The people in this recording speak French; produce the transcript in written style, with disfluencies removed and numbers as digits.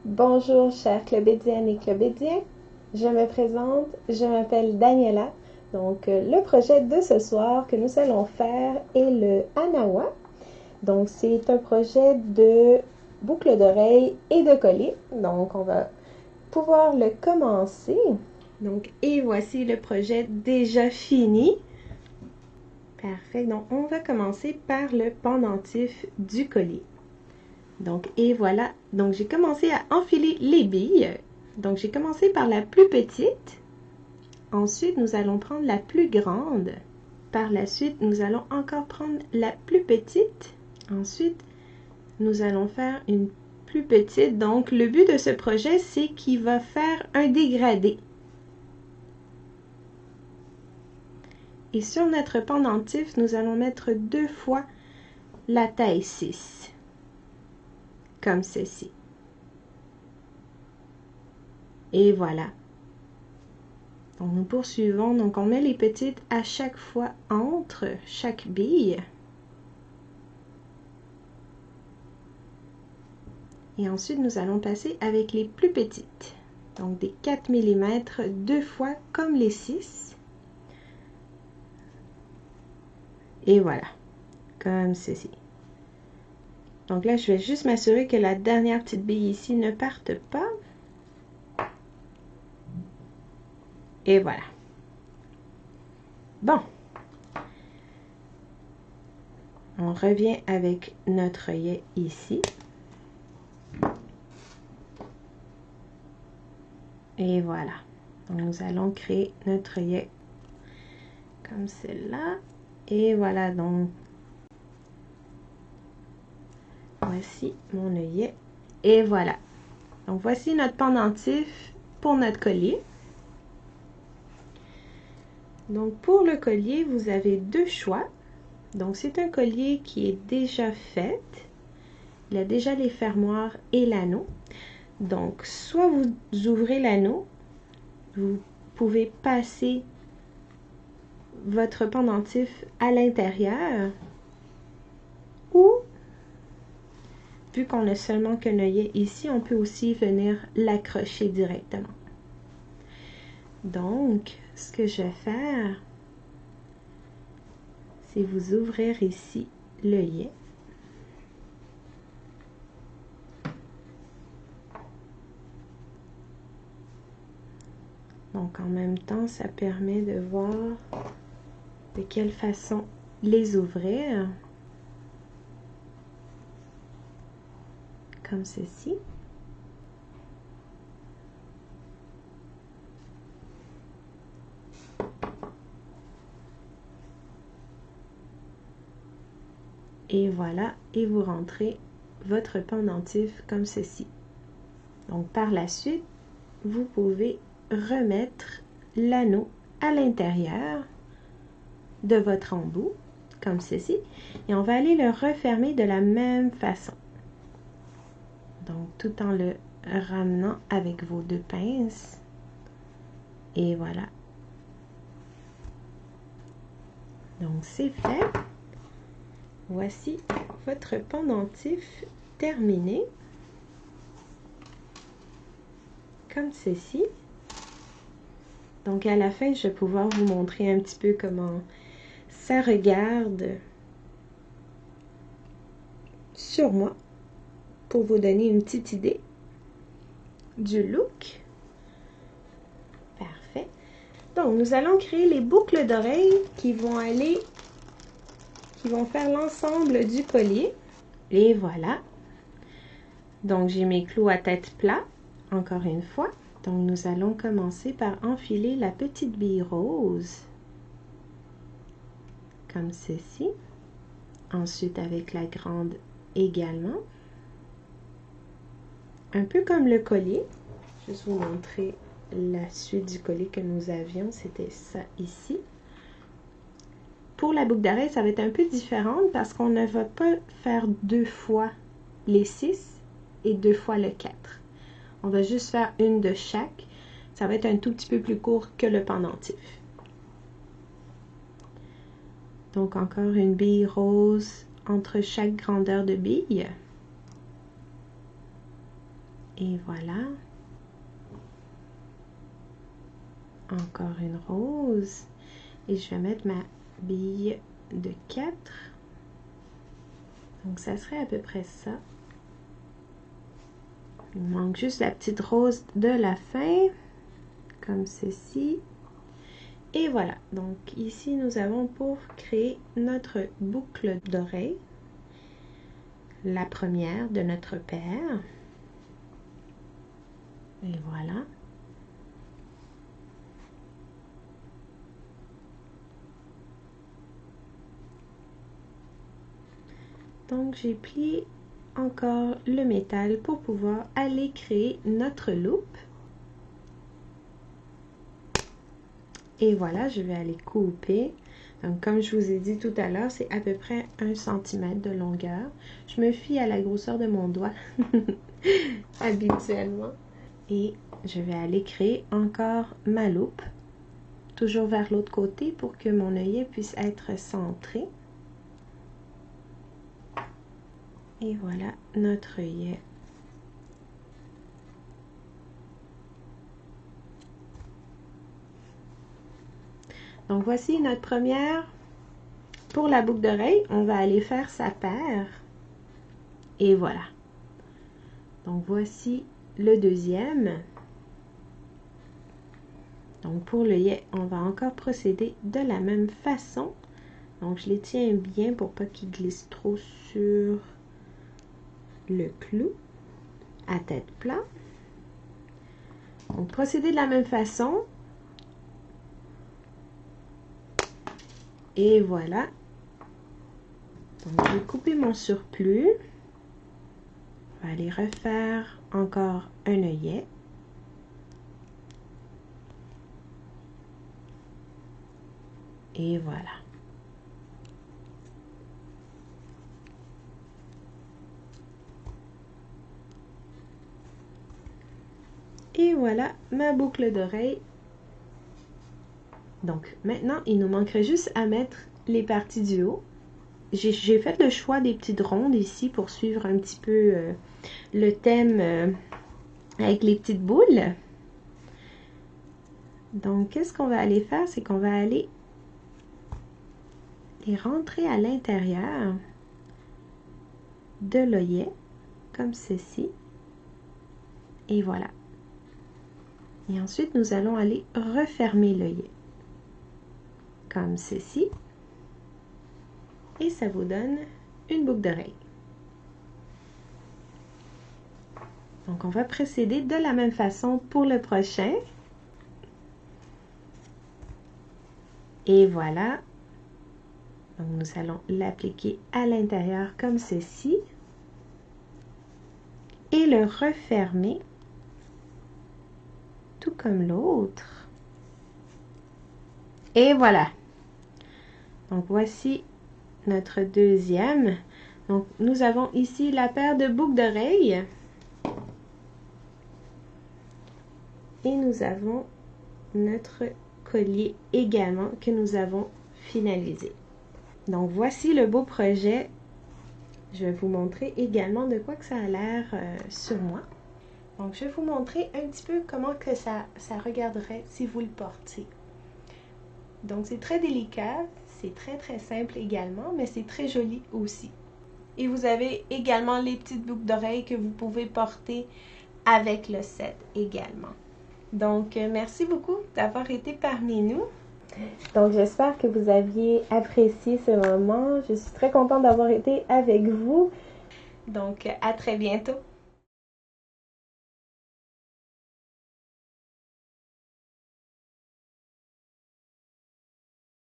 Bonjour chers clubédiennes et clubédiens, je me présente, je m'appelle Daniela. Donc le projet de ce soir que nous allons faire est le Anawa. Donc c'est un projet de boucle d'oreille et de collier. Donc on va pouvoir le commencer. Donc et voici le projet déjà fini. Parfait, donc on va commencer par le pendentif du collier. Donc, et voilà. Donc, j'ai commencé à enfiler les billes. Donc, j'ai commencé par la plus petite. Ensuite, nous allons prendre la plus grande. Par la suite, nous allons encore prendre la plus petite. Ensuite, nous allons faire une plus petite. Donc, le but de ce projet, c'est qu'il va faire un dégradé. Et sur notre pendentif, nous allons mettre 2 fois la taille 6. Comme ceci. Et voilà. Donc, nous poursuivons. Donc, on met les petites à chaque fois entre chaque bille. Et ensuite, nous allons passer avec les plus petites. Donc, des 4 mm, 2 fois comme les 6. Et voilà. Comme ceci. Donc là, je vais juste m'assurer que la dernière petite bille ici ne parte pas. Et voilà. Bon. On revient avec notre œillet ici. Et voilà. Donc, nous allons créer notre œillet comme celle-là. Et voilà donc. Voici mon œillet. Et voilà. Donc, voici notre pendentif pour notre collier. Donc, pour le collier, vous avez 2 choix. Donc, c'est un collier qui est déjà fait. Il a déjà les fermoirs et l'anneau. Donc, soit vous ouvrez l'anneau, vous pouvez passer votre pendentif à l'intérieur, ou, vu qu'on a seulement qu'un œillet ici, on peut aussi venir l'accrocher directement. Donc, ce que je vais faire, c'est vous ouvrir ici l'œillet. Donc, en même temps, ça permet de voir de quelle façon les ouvrir. Comme ceci. Et voilà, et vous rentrez votre pendentif comme ceci. Donc, par la suite, vous pouvez remettre l'anneau à l'intérieur de votre embout, comme ceci. Et on va aller le refermer de la même façon. Donc, tout en le ramenant avec vos 2 pinces. Et voilà. Donc, c'est fait. Voici votre pendentif terminé. Comme ceci. Donc, à la fin, je vais pouvoir vous montrer un petit peu comment ça regarde sur moi pour vous donner une petite idée du look. Parfait. Donc, nous allons créer les boucles d'oreilles qui vont faire l'ensemble du collier. Et voilà. Donc, j'ai mes clous à tête plat, encore une fois. Donc, nous allons commencer par enfiler la petite bille rose, comme ceci. Ensuite, avec la grande également. Un peu comme le collier. Je vais juste vous montrer la suite du collier que nous avions. C'était ça ici. Pour la boucle d'oreille, ça va être un peu différent parce qu'on ne va pas faire 2 fois les 6 et 2 fois le 4. On va juste faire une de chaque. Ça va être un tout petit peu plus court que le pendentif. Donc, encore une bille rose entre chaque grandeur de bille. Et voilà. Encore une rose. Et je vais mettre ma bille de 4. Donc ça serait à peu près ça. Il manque juste la petite rose de la fin, comme ceci. Et voilà, donc ici nous avons pour créer notre boucle d'oreille, la première de notre paire. Et voilà. Donc j'ai plié encore le métal pour pouvoir aller créer notre loupe. Et voilà, je vais aller couper. Donc comme je vous ai dit tout à l'heure, c'est à peu près 1 cm de longueur. Je me fie à la grosseur de mon doigt habituellement. Et je vais aller créer encore ma loupe, toujours vers l'autre côté pour que mon œillet puisse être centré. Et voilà notre œillet. Donc voici notre première. Pour la boucle d'oreille, on va aller faire sa paire. Et voilà. Donc voici le deuxième. Donc pour l'œillet, on va encore procéder de la même façon. Donc je les tiens bien pour pas qu'ils glissent trop sur le clou à tête plat. Donc procéder de la même façon. Et voilà. Donc je vais couper mon surplus. On va aller refaire encore un œillet. Et voilà. Et voilà ma boucle d'oreille. Donc maintenant, il nous manquerait juste à mettre les parties du haut. J'ai fait le choix des petites rondes ici pour suivre un petit peu le thème avec les petites boules. Donc, qu'est-ce qu'on va aller faire? C'est qu'on va aller les rentrer à l'intérieur de l'œillet, comme ceci. Et voilà. Et ensuite, nous allons aller refermer l'œillet, comme ceci. Et ça vous donne une boucle d'oreille. Donc, on va procéder de la même façon pour le prochain. Et voilà. Donc, nous allons l'appliquer à l'intérieur comme ceci. Et le refermer, tout comme l'autre. Et voilà. Donc, voici notre deuxième. Donc, nous avons ici la paire de boucles d'oreilles. Et nous avons notre collier également que nous avons finalisé. Donc, voici le beau projet. Je vais vous montrer également de quoi que ça a l'air sur moi. Donc, je vais vous montrer un petit peu comment que ça regarderait si vous le portez. Donc, c'est très délicat, c'est très simple également, mais c'est très joli aussi. Et vous avez également les petites boucles d'oreilles que vous pouvez porter avec le set également. Donc, merci beaucoup d'avoir été parmi nous. Donc, j'espère que vous aviez apprécié ce moment. Je suis très contente d'avoir été avec vous. Donc, à très bientôt.